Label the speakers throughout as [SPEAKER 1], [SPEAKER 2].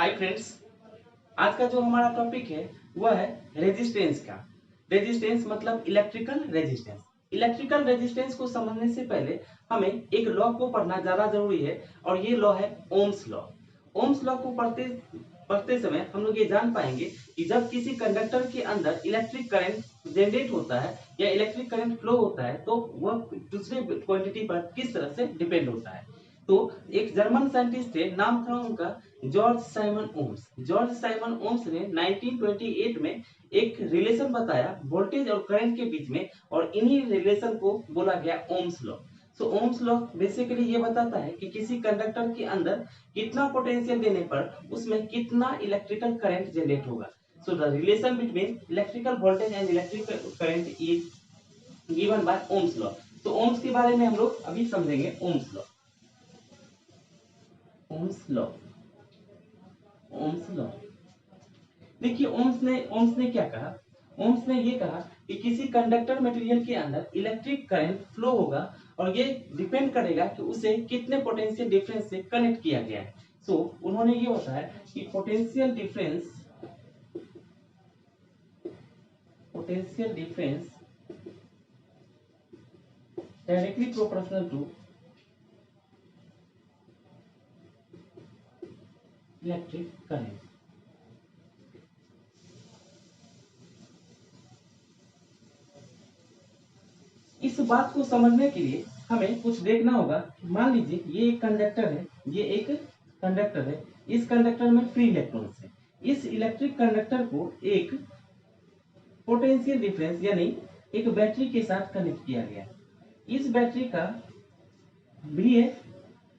[SPEAKER 1] Hi friends, आज का जो हमारा टॉपिक है वह है रेजिस्टेंस का। रेजिस्टेंस मतलब इलेक्ट्रिकल रेजिस्टेंस। इलेक्ट्रिकल रेजिस्टेंस को समझने से पहले हमें एक लॉ को पढ़ना ज्यादा जरूरी है और ये लॉ है ओम्स लॉ। ओम्स लॉ को पढ़ते पढ़ते समय हम लोग ये जान पाएंगे कि जब किसी कंडक्टर के अंदर इलेक्ट्रिक करंट जनरेट होता है या इलेक्ट्रिक करंट फ्लो होता है तो वह दूसरे क्वांटिटी पर किस तरह से डिपेंड होता है। तो एक जर्मन साइंटिस्ट थे, नाम था उनका George Simon Ohms. George Simon Ohms ने 1928 में एक रिलेशन बताया वोल्टेज और करंट के बीच में और इन्हीं रिलेशन को बोला गया ओम्स लॉ। सो ओम्स लॉ बेसिकली ये बताता है कि किसी कंडक्टर के अंदर कितना पोटेंशियल देने पर उसमें कितना इलेक्ट्रिकल करंट जनरेट होगा। So the relation between electrical voltage and electrical current is given by Ohm's law. तो ओम्स के बारे में हम लोग अभी समझेंगे। Ohm's law, Ohm's law, Ohm's law. देखिए ओम्स ने क्या कहा। ओम्स ने ये कहा कि किसी कंडक्टर मटेरियल के अंदर इलेक्ट्रिक करंट फ्लो होगा और ये डिपेंड करेगा कि उसे कितने पोटेंशियल डिफरेंस से कनेक्ट किया गया है। सो उन्होंने ये बताया कि potential difference directly proportional to electric current. इस बात को समझने के लिए हमें कुछ देखना होगा। मान लीजिए ये एक कंडक्टर है, ये एक कंडक्टर है, इस कंडक्टर में फ्री इलेक्ट्रॉन्स है। इस इलेक्ट्रिक कंडक्टर को एक पोटेंशियल डिफरेंस यानी एक बैटरी के साथ कनेक्ट किया गया। इस बैटरी का भी है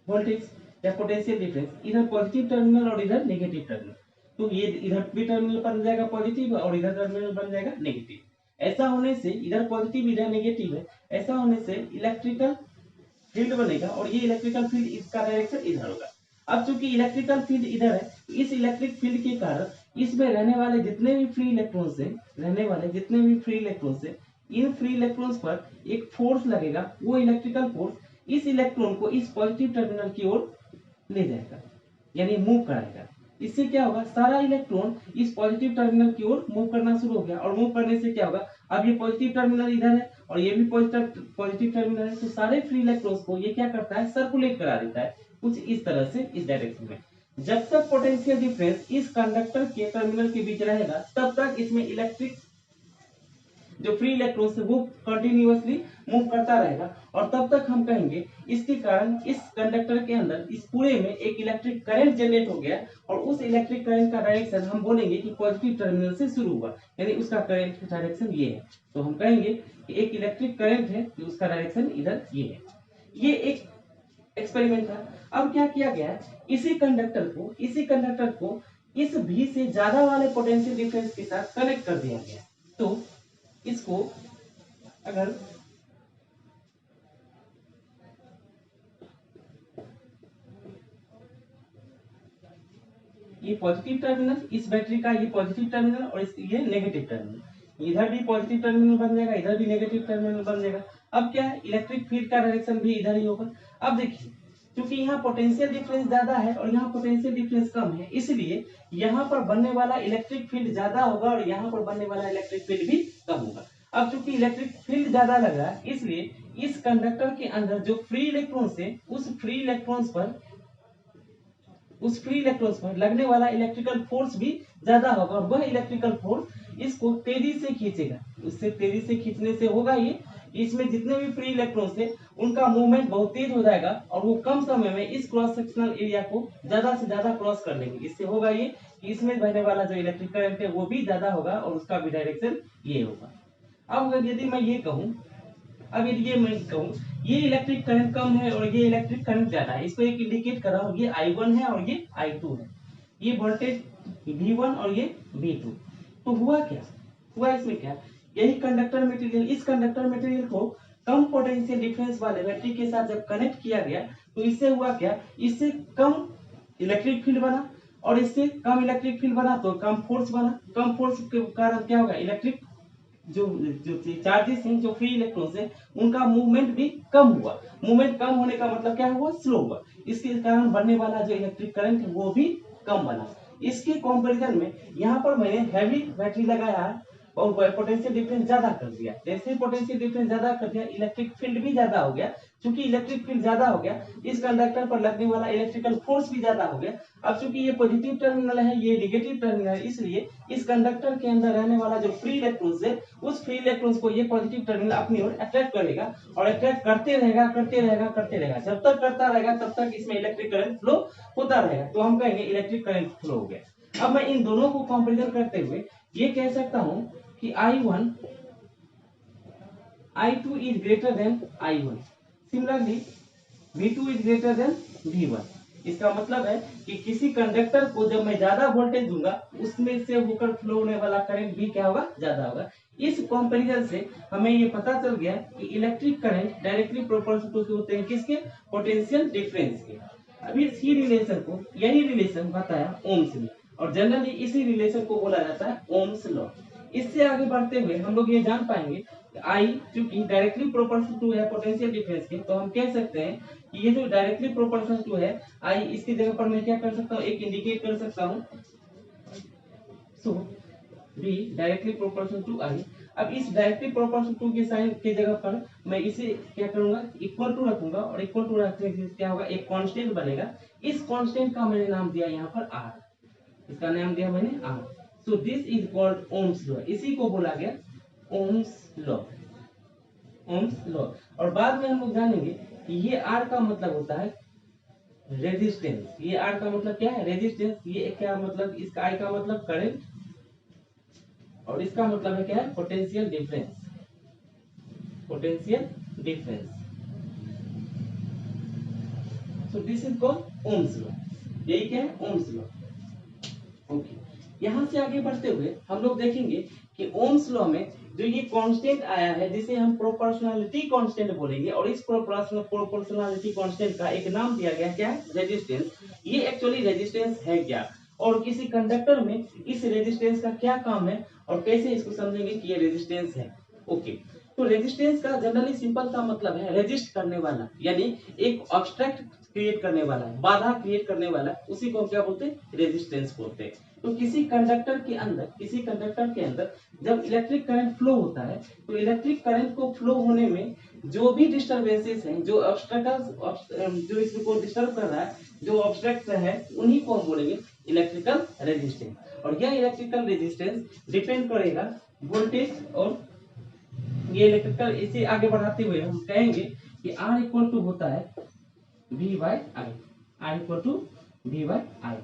[SPEAKER 1] वोल्टेज या पोटेंशियल डिफरेंस, इधर पॉजिटिव टर्मिनल और इधर नेगेटिव टर्मिनल। तो ये इधर भी टर्मिनल बन जाएगा पॉजिटिव और इधर टर्मिनल बन जाएगा नेगेटिव। ऐसा होने से इधर पॉजिटिव इधर नेगेटिव है, ऐसा होने से इलेक्ट्रिकल फील्ड बनेगा और ये इलेक्ट्रिकल फील्ड इसका डायरेक्शन इधर होगा। अब चूंकि इलेक्ट्रिकल फील्ड इधर है, इस इलेक्ट्रिक फील्ड के कारण इसमें रहने वाले जितने भी फ्री इलेक्ट्रॉन्स है, इन फ्री इलेक्ट्रॉन्स पर एक फोर्स लगेगा। वो इलेक्ट्रिकल फोर्स इस इलेक्ट्रॉन को इस पॉजिटिव टर्मिनल की ओर ले जाएगा यानी मूव कराएगा। इससे क्या होगा, सारा इलेक्ट्रॉन इस पॉजिटिव टर्मिनल की ओर मूव करना शुरू हो गया और मूव करने से क्या होगा, अब ये पॉजिटिव टर्मिनल इधर है और ये भी पॉजिटिव टर्मिनल है, तो सारे फ्री इलेक्ट्रॉन्स को ये क्या करता है, सर्कुलेट करा देता है कुछ इस तरह से इस डायरेक्शन में। जब तक पोटेंशियल डिफरेंस इस कंडक्टर के टर्मिनल के बीच रहेगा तब तक इसमें इलेक्ट्रिक जो फ्री इलेक्ट्रॉन्स है वो कंटिन्यूअसली मूव करता रहेगा और तब तक हम कहेंगे इसके कारण इस कंडक्टर के अंदर इस पूरे में एक इलेक्ट्रिक करंट जनरेट हो गया और उस इलेक्ट्रिक करंट का डायरेक्शन हम बोलेंगे कि पॉजिटिव टर्मिनल से शुरू हुआ यानी उसका करंट का डायरेक्शन ये है। तो हम कहेंगे कि एक इलेक्ट्रिक करंट है कि उसका डायरेक्शन इधर ये है। ये एक एक्सपेरिमेंट था। अब क्या किया गया, इसी कंडक्टर को इस भी से ज्यादा वाले पोटेंशियल डिफरेंस के साथ कनेक्ट कर दिया गया। तो इसको अगर ये पॉजिटिव टर्मिनल, इस बैटरी का ये पॉजिटिव टर्मिनल और ये नेगेटिव टर्मिनल, इधर भी पॉजिटिव टर्मिनल बन जाएगा, इधर भी नेगेटिव टर्मिनल बन जाएगा। अब क्या है, इलेक्ट्रिक फील्ड का डायरेक्शन भी इधर ही होगा। अब देखिए क्योंकि यहाँ पोटेंशियल डिफरेंस ज्यादा है और यहाँ पोटेंशियल डिफरेंस कम है, इसलिए यहाँ पर बनने वाला इलेक्ट्रिक फील्ड ज्यादा होगा और यहाँ पर बनने वाला इलेक्ट्रिक फील्ड भी कम होगा। अब चूंकि इलेक्ट्रिक फील्ड ज्यादा लग रहा है इसलिए इस कंडक्टर के अंदर जो फ्री इलेक्ट्रॉन्स है उस फ्री इलेक्ट्रॉन्स पर लगने वाला इलेक्ट्रिकल फोर्स भी ज्यादा होगा और वह इलेक्ट्रिकल फोर्स इसको तेजी से खींचेगा। उससे तेजी से खींचने से होगा ये, इसमें जितने भी फ्री इलेक्ट्रॉन्स है उनका मूवमेंट बहुत तेज हो जाएगा और वो कम समय में इस क्रॉस सेक्शनल एरिया को ज्यादा से ज्यादा क्रॉस कर लेंगे। इससे होगा ये कि इसमें बहने वाला जो इलेक्ट्रिक करंट है वो भी ज्यादा होगा और उसका भी डायरेक्शन ये होगा। अब अगर यदि मैं ये कहूँ, ये इलेक्ट्रिक करंट कम है और ये इलेक्ट्रिक करंट ज्यादा है, इसको एक इंडिकेट कर रहा हूँ, ये I1 है और ये I2 है, ये वोल्टेज V1 और ये V2। तो हुआ क्या, इसमें क्या, यही कंडक्टर मटेरियल, इस कंडक्टर मटेरियल को कम पोटेंशियल डिफरेंस वाले बैटरी के साथ जब कनेक्ट किया गया तो इससे हुआ क्या, इससे कम इलेक्ट्रिक फील्ड बना और इससे कम इलेक्ट्रिक फील्ड बना तो कम फोर्स बना। कम फोर्स के कारण क्या होगा, इलेक्ट्रिक जो चार्जेस हैं, जो फ्री इलेक्ट्रॉन्स हैं, उनका मूवमेंट भी कम हुआ। मूवमेंट कम होने का मतलब क्या हुआ, स्लो हुआ। इसके कारण बनने वाला जो इलेक्ट्रिक करंट है वो भी कम बना। इसके कंपैरिजन में यहाँ पर मैंने हैवी बैटरी लगाया है और पोटेंशियल डिफरेंस ज्यादा कर दिया। जैसे पोटेंशियल डिफरेंस ज्यादा कर दिया, इलेक्ट्रिक फील्ड भी ज्यादा हो गया। चूंकि इलेक्ट्रिक फील्ड ज्यादा हो गया, इस कंडक्टर पर लगने वाला इलेक्ट्रिकल फोर्स भी ज्यादा हो गया। अब चूंकि ये पॉजिटिव टर्मिनल है, ये नेगेटिव टर्मिनल है, इसलिए इस कंडक्टर के अंदर रहने वाला जो फ्री इलेक्ट्रॉन्स है, उस फ्री इलेक्ट्रॉन्स को ये पॉजिटिव टर्मिनल अपनी ओर अट्रैक्ट करेगा और अट्रैक्ट करते रहेगा करते रहेगा करते रहेगा। जब तक करता रहेगा तब तक इसमें इलेक्ट्रिक करंट फ्लो होता रहेगा, तो हम कहेंगे इलेक्ट्रिक करंट फ्लो हो गया। अब मैं इन दोनों को कंपैरिजन करते हुए ये कह सकता हूं कि I1 I2 is greater than I1, similarly V2 is greater than V1। इसका मतलब है कि किसी कंडक्टर को जब मैं ज्यादा वोल्टेज दूंगा, उसमें से होकर फ्लो होने वाला करंट भी क्या होगा, ज्यादा होगा। इस कंपैरिजन से हमें ये पता चल गया कि electric current directly proportional to होते हैं किसके, पोटेंशियल डिफरेंस के। अभी इसी रिलेशन को, यही रिलेशन बताया ओम्स ने, और जनरली इसी रिलेशन को बोला जाता है ओम्स लॉ। इससे आगे बढ़ते हुए हम लोग ये जान पाएंगे I चूंकि डायरेक्टली प्रोपोर्शनल टू है पोटेंशियल डिफरेंस के, तो हम कह सकते हैं कि ये जो डायरेक्टली प्रोपोर्शनल टू है I, इसकी जगह पर मैं क्या कर सकता हूँ, एक इंडिकेट कर सकता हूँ, so B directly proportional to I। अब इस डायरेक्टली प्रोपोर्शनल टू के साइन के जगह पर मैं इसे क्या करूंगा, इक्वल टू रखूंगा, और इक्वल टू रखने से क्या होगा, एक कांस्टेंट बनेगा। इस कांस्टेंट का मैंने नाम दिया यहाँ पर R, इसका नाम दिया मैंने R। So this is called Ohm's law, इसी को बोला गया ओम्स लॉ, ओम्स लॉ। और बाद में हम लोग जानेंगे कि ये R का मतलब होता है रेजिस्टेंस। ये R का मतलब क्या है, रेजिस्टेंस। ये क्या मतलब, इसका I का मतलब करंट, और इसका मतलब है क्या है, potential difference, potential difference. So this is called Ohm's law. यही क्या है, ओम्स लॉ। ओके, यहाँ से आगे बढ़ते हुए हम लोग देखेंगे कि ओम्स लॉ में जो ये कांस्टेंट आया है, जिसे हम प्रोपोर्शनलिटी कांस्टेंट बोलेंगे, और इस प्रोपोर्शनलिटी कांस्टेंट का एक नाम दिया गया, क्या है, रेजिस्टेंस। ये एक्चुअली रेजिस्टेंस है क्या, और किसी कंडक्टर में इस रेजिस्टेंस का क्या काम है, और कैसे इसको समझेंगे कि ये रेजिस्टेंस है। ओके, तो रेजिस्टेंस का जनरली सिंपल सा मतलब है रेजिस्ट करने वाला, यानी एक ऑब्स्ट्रक्ट क्रिएट करने वाला है, बाधा क्रिएट करने वाला, उसी को क्या बोलते हैं, रेजिस्टेंस बोलते हैं। तो किसी कंडक्टर के अंदर जब इलेक्ट्रिक करंट फ्लो होता है, तो इलेक्ट्रिक करंट को फ्लो होने में जो भी डिस्टरबेंसेस हैं, जो ऑब्स्ट्रकल्स, जो इसको डिस्टर्ब कर रहा है, जो ऑब्स्ट्रक्ट है, उन्हीं को हम बोलेंगे इलेक्ट्रिकल रेजिस्टेंस। और यह इलेक्ट्रिकल रेजिस्टेंस डिपेंड करेगा वोल्टेज, और ये इलेक्ट्रिकल, इसे आगे बढ़ाते हुए हम कहेंगे कि R इक्वल टू होता है V by I, R equal to V by I।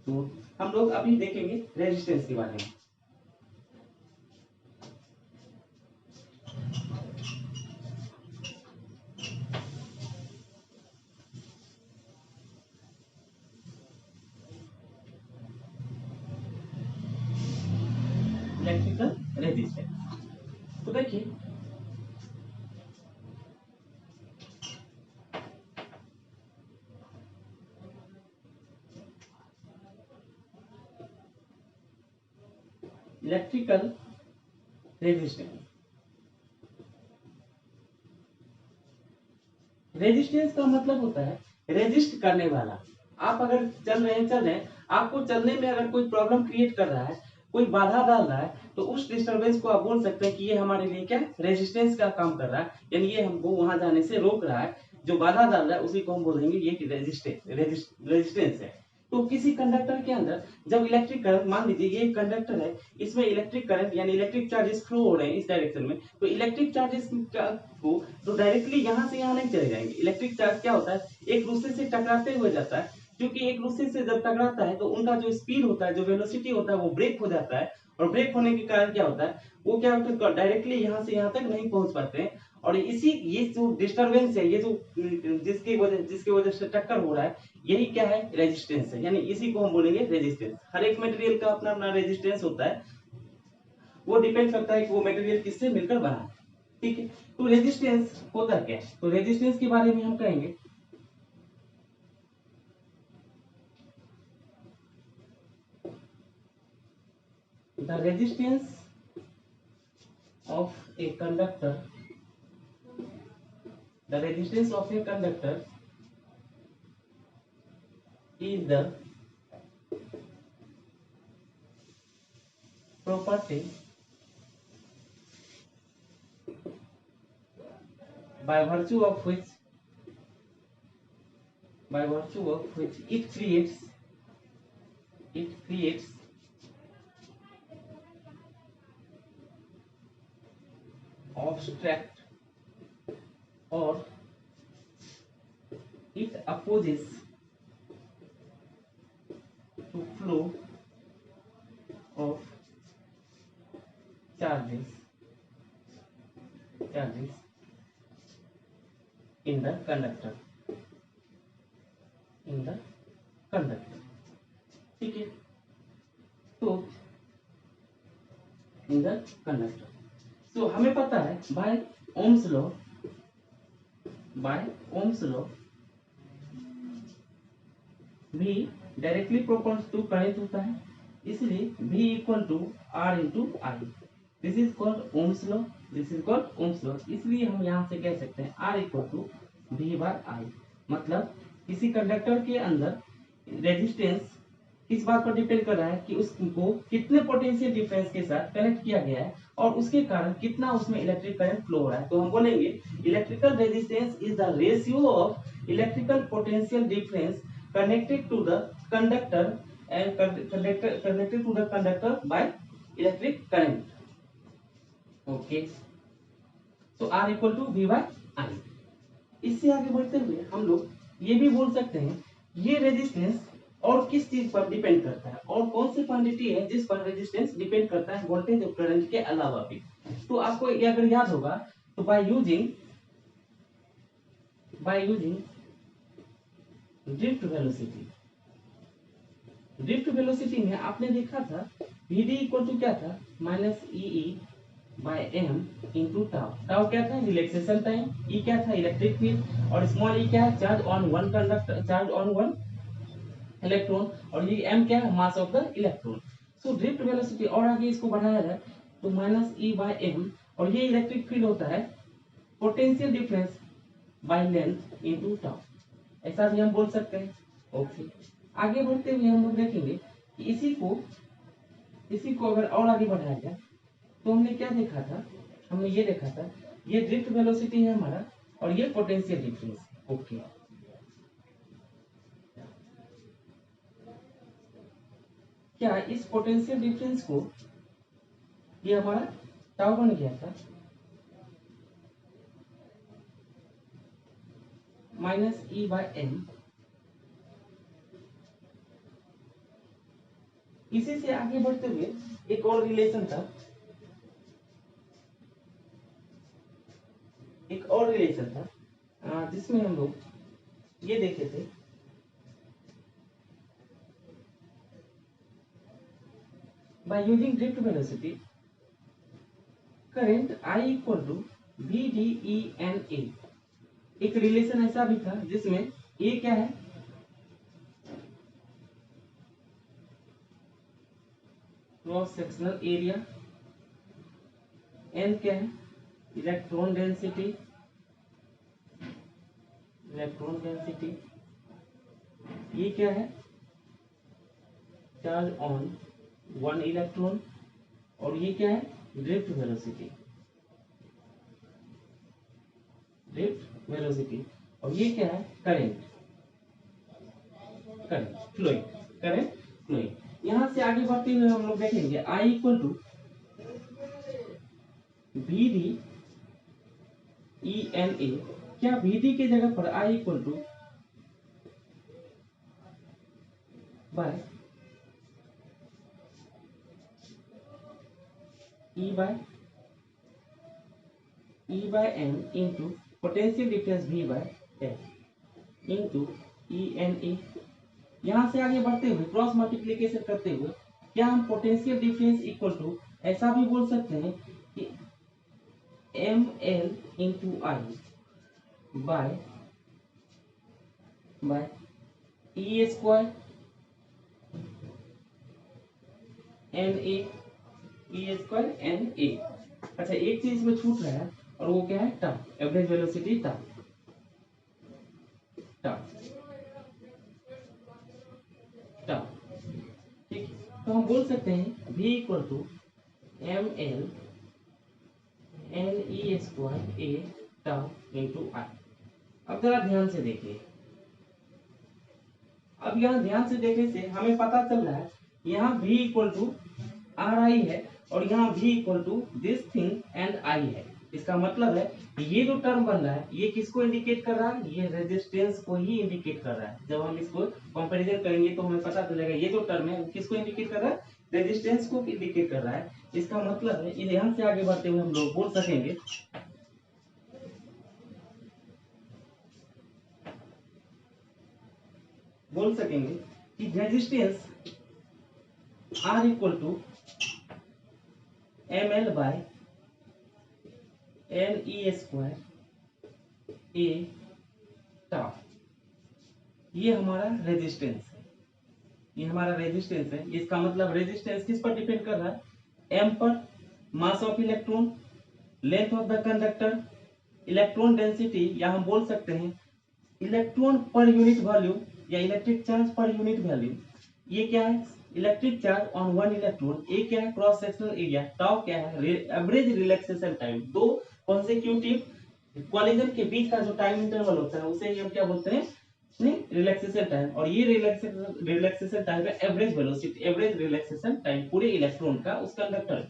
[SPEAKER 1] तो हम लोग अभी देखेंगे रेजिस्टेंस के बारे में। इलेक्ट्रिकल रेजिस्टेंस, तो देखिए इलेक्ट्रिकल रेजिस्टेंस, रेजिस्टेंस का मतलब होता है रेजिस्ट करने वाला। आप अगर चल रहे हैं, आपको चलने में अगर कोई प्रॉब्लम क्रिएट कर रहा है, कोई बाधा डाल रहा है, तो उस डिस्टरबेंस को आप बोल सकते हैं कि ये हमारे लिए क्या, रेजिस्टेंस का काम कर रहा है, यानी ये हमको वहां जाने से रोक रहा है। जो बाधा डाल रहा है उसी को हम बोलेंगे ये रेजिस्टेंस है। तो किसी कंडक्टर के अंदर जब इलेक्ट्रिक करंट, मान लीजिए ये कंडक्टर है, इसमें इलेक्ट्रिक करंट यानी इलेक्ट्रिक चार्जेस फ्लो हो रहे हैं इस डायरेक्शन में, तो इलेक्ट्रिक चार्जेस को तो डायरेक्टली यहाँ से यहाँ नहीं चले जाएंगे। इलेक्ट्रिक चार्ज क्या होता है, एक दूसरे से टकराते हुए जाता है, क्योंकि एक दूसरे से जब टकराता है तो उनका जो स्पीड होता है, जो वेलोसिटी होता है, वो ब्रेक हो जाता है, और ब्रेक होने के कारण क्या होता है, वो क्या होता है, डायरेक्टली यहाँ से यहाँ तक नहीं पहुंच पाते हैं। और ये जो डिस्टरबेंस है, ये जो जिसकी वजह से टक्कर हो रहा है, यही क्या है, रेजिस्टेंस है, यानी इसी को हम बोलेंगे रेजिस्टेंस। हर एक मटेरियल का अपना अपना रेजिस्टेंस होता है, वो डिपेंड करता है कि वो मटेरियल किससे मिलकर बना है। ठीक है, तो रेजिस्टेंस होता क्या है, तो रेजिस्टेंस के बारे में हम कहेंगे the resistance of a conductor, the resistance of a conductor is the property by virtue of which it creates abstract or it opposes to flow of charges in the conductor ठीक है। तो in the conductor, तो हमें पता है by Ohm's law V directly proportional to current होता है, इसलिए V equal to R into I. This is called Ohm's law, इसलिए हम यहाँ से कह सकते हैं R equal to V by I. मतलब किसी कंडक्टर के अंदर रेजिस्टेंस किस बात पर डिपेंड कर रहा है कि उसको कितने पोटेंशियल डिफरेंस के साथ कनेक्ट किया गया है और उसके कारण कितना उसमें इलेक्ट्रिक करंट फ्लो हो रहा है। तो हम बोलेंगे electrical resistance is the ratio of electrical potential difference connected to the conductor and connected to the conductor by electric current. Okay, so R equal to V by I। इससे आगे बढ़ते हुए हम लोग ये भी बोल सकते हैं ये रेजिस्टेंस और किस चीज पर डिपेंड करता है और कौन सी क्वांटिटी है जिस पर रेजिस्टेंस डिपेंड करता है वोल्टेज और करंट के अलावा भी। तो आपको अगर याद होगा तो बाय यूजिंग ड्रिफ्ट वेलोसिटी में आपने देखा था Vd इक्वल टू क्या था minus E by M into tau. Tau क्या था रिलैक्सेशन टाइम, ई क्या था इलेक्ट्रिक फील्ड और स्मॉल ई क्या है चार्ज ऑन वन इलेक्ट्रॉन और ये एम क्या है mass of the electron. So drift velocity और आगे इसको बढ़ाया जाए तो माइनस ई बाय एम और ये इलेक्ट्रिक फील्ड होता है potential difference by length into tau, ऐसा भी हम बोल सकते हैं। ओके, आगे बढ़ते हुए हम लोग देखेंगे कि इसी को अगर और आगे बढ़ाया जाए तो हमने क्या देखा था, हमने ये देखा था ये ड्रिफ्ट वेलोसिटी है हमारा और ये पोटेंशियल डिफरेंस। ओके, क्या इस पोटेंशियल डिफरेंस को ये हमारा टाउ बन गया था माइनस ई बाय एम। इसी से आगे बढ़ते हुए एक और रिलेशन था, जिसमें हम लोग ये देखे थे by using drift velocity current I equal to V D E N A. एक रिलेशन ऐसा भी था जिसमें ए क्या है क्रॉस सेक्शनल एरिया, एन क्या है इलेक्ट्रॉन डेंसिटी, ये क्या है चार्ज ऑन वन इलेक्ट्रॉन और ये क्या है ड्रिफ्ट वेलोसिटी और ये क्या है करंट फ्लोइंग। यहां से आगे बढ़ते हुए हम लोग देखेंगे I equal to V D E N A. क्या Vd के जगह पर I equal to by E by M into potential difference V by F into E N A. यहाँ से आगे बढ़ते हुए क्रॉस मल्टीप्लिकेशन करते हुए क्या हम पोटेंशियल डिफरेंस इक्वल टू ऐसा भी बोल सकते हैं कि M L into I by E square N A. अच्छा, एक चीज में छूट रहा है और वो क्या है टाउ, एवरेज वेलोसिटी टाउ। ठीक, तो हम बोल सकते हैं V equal to M L N E square A tau into I. अब जरा ध्यान से देखिए, अब यहाँ ध्यान से देखने से हमें पता चल रहा है यहाँ v equal to R I है और यहाँ v equal to this thing and I है। इसका मतलब है ये जो टर्म बन रहा है ये किसको इंडिकेट कर रहा है, ये रेजिस्टेंस को ही इंडिकेट कर रहा है। जब हम इसको कंपैरिजन करेंगे तो हमें पता चलेगा ये जो टर्म है वो किसको इंडिकेट कर रहा है, रेजिस्टेंस को इंडिकेट कर रहा है। इसका मतलब है यहाँ से आगे बढ़ते हुए हम लोग बोल सकेंगे कि resistance R equal to M L by N E square A tau. ये हमारा रेजिस्टेंस है, ये हमारा रेजिस्टेंस है। इसका मतलब रेजिस्टेंस किस पर डिपेंड कर रहा है, m पर, mass of electron, length of the conductor, electron density, या हम बोल सकते हैं इलेक्ट्रॉन पर यूनिट वॉल्यूम या electric charge per unit volume. ये क्या है, electric charge on one electron. A क्या है, क्रॉस सेक्शनल एरिया। टाउ क्या है, एवरेज रिलैक्सेशन टाइम। दो कॉन्सेक्यूटिव कॉलिजन के बीच का जो टाइम इंटरवल होता है उसे हम क्या बोलते हैं, रिलैक्सेशन टाइम। और ये रिलैक्सेशन टाइम है average velocity, average relaxation time पूरे इलेक्ट्रॉन का उस कंडक्टर।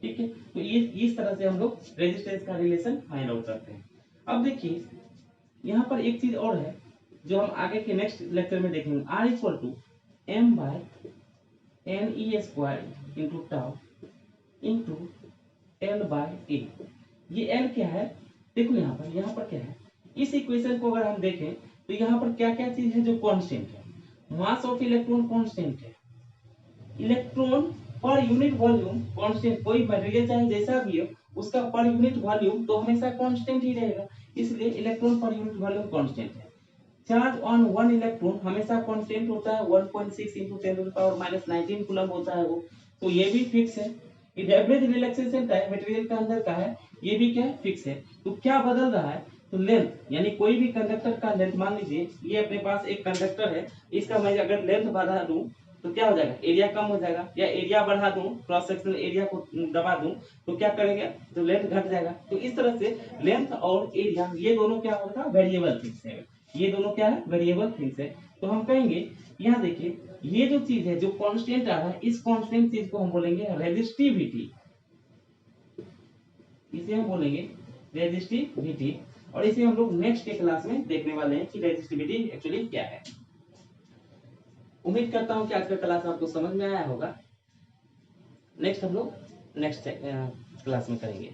[SPEAKER 1] ठीक है, तो ये इस तरह से हम लोग रेजिस्टेंस का रिलेशन फाइंड आउट करते हैं। अब देखिए यहाँ पर एक चीज और है जो हम आगे के नेक्स्ट लेक्चर में देखेंगे। R equal to M by N E square into tau into L by A. ये एल क्या है, देखो यहाँ पर क्या है, इस इक्वेशन को अगर हम देखें तो यहाँ पर क्या क्या चीज है जो कांस्टेंट है। मास ऑफ इलेक्ट्रॉन कांस्टेंट है, electron per unit volume constant. कोई मटेरियल चाहे जैसा भी हो उसका पर यूनिट वॉल्यूम तो हमेशा कांस्टेंट ही रहेगा, इसलिए electron per unit volume constant है। चार्ज ऑन वन इलेक्ट्रॉन हमेशा कांस्टेंट होता है, 1.6 × 10⁻⁻19 कूलम होता है वो, तो ये भी फिक्स है। एवरेज रिलैक्सेशन टाइम मटेरियल का अंदर का है, ये भी क्या फिक्स है। तो क्या बदल रहा है, तो लेंथ, यानी कोई भी कंडक्टर का लेंथ, मान लीजिए ये अपने पास एक कंडक्टर है, इसका मैं अगर लेंथ बढ़ा दूं तो क्या हो जाएगा, एरिया कम हो जाएगा, या एरिया बढ़ा दूं, क्रॉस सेक्शनल एरिया को दबा दूं तो क्या करेंगे, तो लेंथ घट जाएगा। तो इस तरह से लेंथ और एरिया ये दोनों क्या होगा, वेरिएबल थिंग्स है। ये दोनों क्या है, वेरिएबल थिंग्स है। तो हम कहेंगे यहाँ देखिए ये जो चीज है जो कांस्टेंट आ रहा है, इस कांस्टेंट चीज को हम बोलेंगे रेजिस्टिविटी, इसे हम बोलेंगे रेजिस्टिविटी। और इसे हम लोग नेक्स्ट के क्लास में देखने वाले हैं कि रेजिस्टिविटी एक्चुअली क्या है। उम्मीद करता हूं कि आज का क्लास आपको समझ में आया होगा। नेक्स्ट हम लोग नेक्स्ट क्लास में करेंगे।